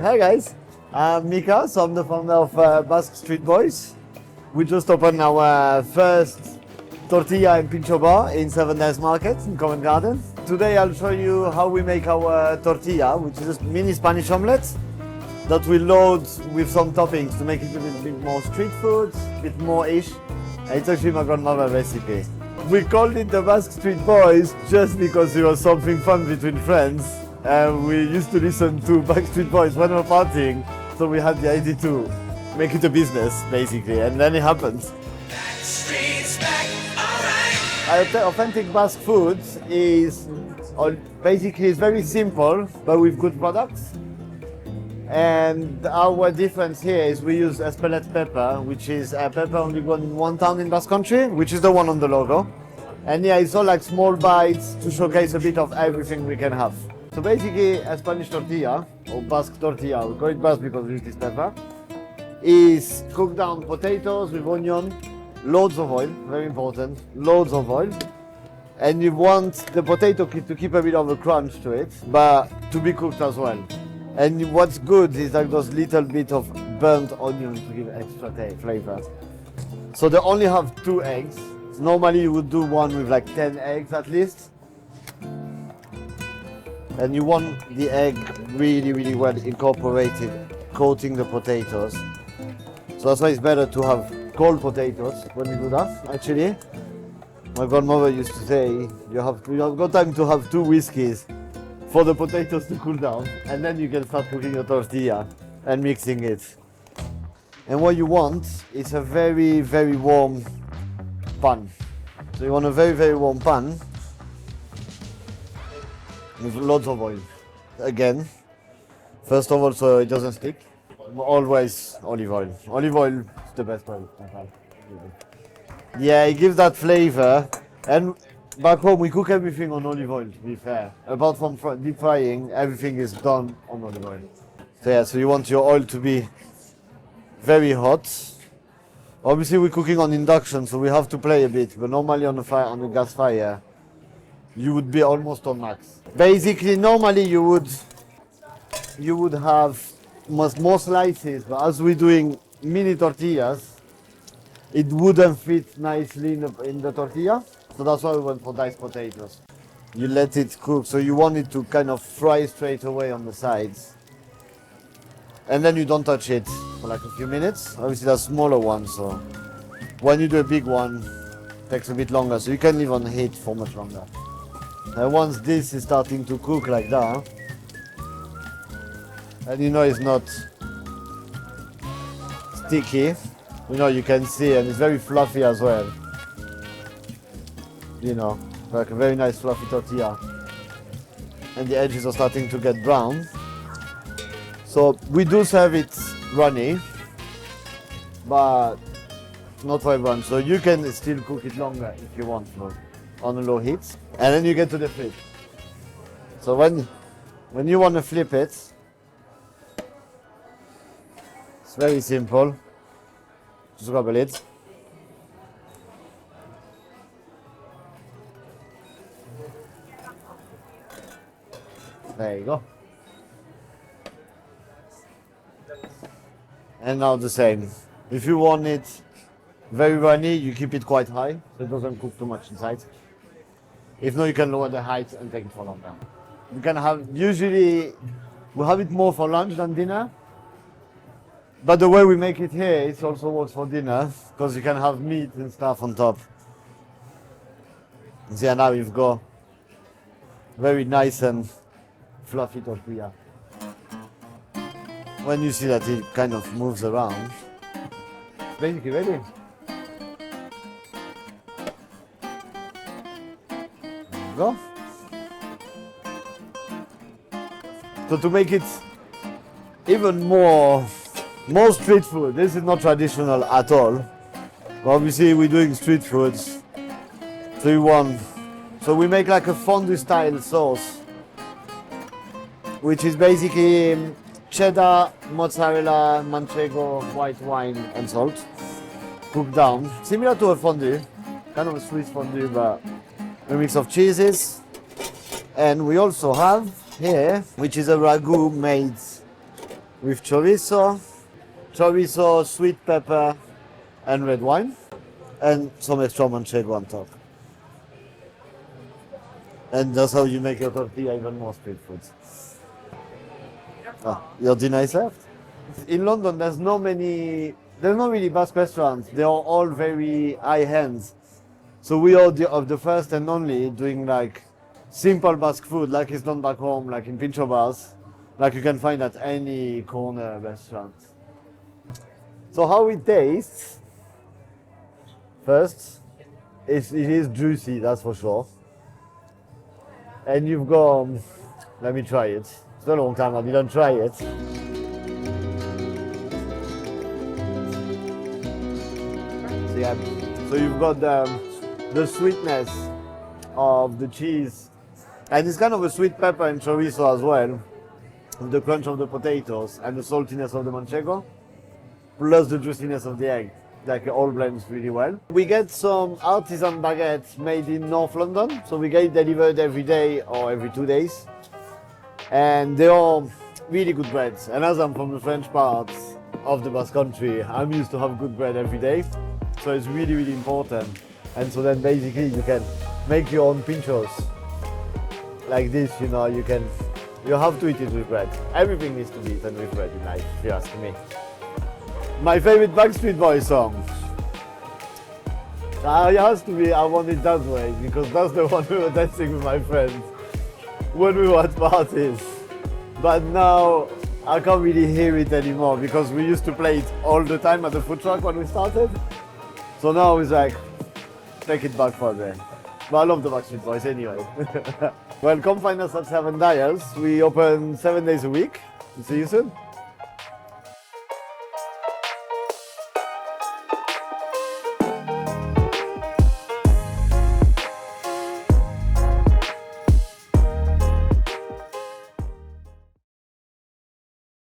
Hi guys, I'm Mika, so I'm the founder of Bask Street Boys. We just opened our first tortilla and pincho bar in 7 Days Market in Covent Garden. Today I'll show you how we make our tortilla, which is a mini Spanish omelette that we load with some toppings to make it a little bit more street food, a bit more ish. It's actually my grandmother's recipe. We called it the Bask Street Boys just because it was something fun between friends. We used to listen to Bask Street Boys when we were partying, so we had the idea to make it a business, basically, and then it happened. Authentic Basque food is basically it's very simple, but with good products. And our difference here is we use Espelette pepper, which is a pepper only grown in one town in Basque Country, which is the one on the logo. And yeah, it's all like small bites to showcase a bit of everything we can have. So basically, a Spanish tortilla, or Basque tortilla, we call it Basque because we use this pepper, is cooked down potatoes with onion, loads of oil, very important, loads of oil. And you want the potato to keep a bit of a crunch to it, but to be cooked as well. And what's good is like those little bit of burnt onion to give extra flavor. So they only have 2 eggs. Normally you would do one with like 10 eggs at least. And you want the egg really, really well incorporated, coating the potatoes. So that's why it's better to have cold potatoes when you do that, actually. My grandmother used to say, you have got time to have 2 whiskeys for the potatoes to cool down, and then you can start cooking your tortilla and mixing it. And what you want is a very, very warm pan. So you want a very, very warm pan with lots of oil. Again, first of all, so it doesn't stick, always olive oil. Olive oil is the best oil. Yeah, it gives that flavor. And back home, we cook everything on olive oil, to be fair. Apart from deep frying, everything is done on olive oil. So yeah, so you want your oil to be very hot. Obviously, we're cooking on induction, so we have to play a bit. But normally on the gas fire, you would be almost on max. Basically, normally you would have more slices, but as we're doing mini tortillas, it wouldn't fit nicely in the tortilla. So that's why we went for diced potatoes. You let it cook, so you want it to kind of fry straight away on the sides. And then you don't touch it for like a few minutes. Obviously that's smaller one, so when you do a big one, it takes a bit longer, so you can leave on heat for much longer. And once this is starting to cook like that, and you know it's not sticky, you know you can see, and it's very fluffy as well. You know, like a very nice fluffy tortilla. And the edges are starting to get brown. So we do serve it runny, but not for everyone. So you can still cook it longer if you want, on a low heat. And then you get to the flip. So when you want to flip it, it's very simple. Just grab a lid. There you go. And now the same. If you want it very runny, you keep it quite high, so it doesn't cook too much inside. If not, you can lower the height and take it for longer. You can have, usually, we have it more for lunch than dinner. But the way we make it here, it also works for dinner, because you can have meat and stuff on top. See, now we've got very nice and fluffy tortilla. When you see that it kind of moves around, basically ready. There you go. So to make it even more street food, this is not traditional at all. But obviously we're doing street foods. So we make like a fondue style sauce, which is basically cheddar, mozzarella, manchego, white wine and salt, cooked down. Similar to a fondue, kind of a Swiss fondue, but a mix of cheeses. And we also have here, which is a ragu made with chorizo, sweet pepper, and red wine, and some extra manchego on top. And that's how you make your tortilla even more street food. Ah, your dinner is left? In London, there's not really Basque restaurants. They are all very high-end. So we are of the first and only doing like simple Basque food, like it's done back home, like in pincho bars, like you can find at any corner restaurant. So how it tastes? First, it is juicy, that's for sure. And you've got, let me try it. It's been a long time I didn't try it. So yeah, so you've got the sweetness of the cheese, and it's kind of a sweet pepper and chorizo as well, with the crunch of the potatoes and the saltiness of the manchego, plus the juiciness of the egg. Like it all blends really well. We get some artisan baguettes made in North London, so we get it delivered every day or every 2 days, and they are really good breads. And as I'm from the French part of the Basque country, I'm used to have good bread every day, so it's really, really important. And so then basically you can make your own pinchos like this, you know. You have to eat it with bread. Everything needs to be eaten with bread in life, if you ask me. My favorite Bask Street Boys song. It has to be I Want It That Way, because that's the one we were dancing with my friends when we were at parties. But now I can't really hear it anymore because we used to play it all the time at the food truck when we started. So now it's like, take it back for a day. But I love the Bask Street Boys anyway. Well, come find us at 7 Dials. We open 7 days a week. See you soon.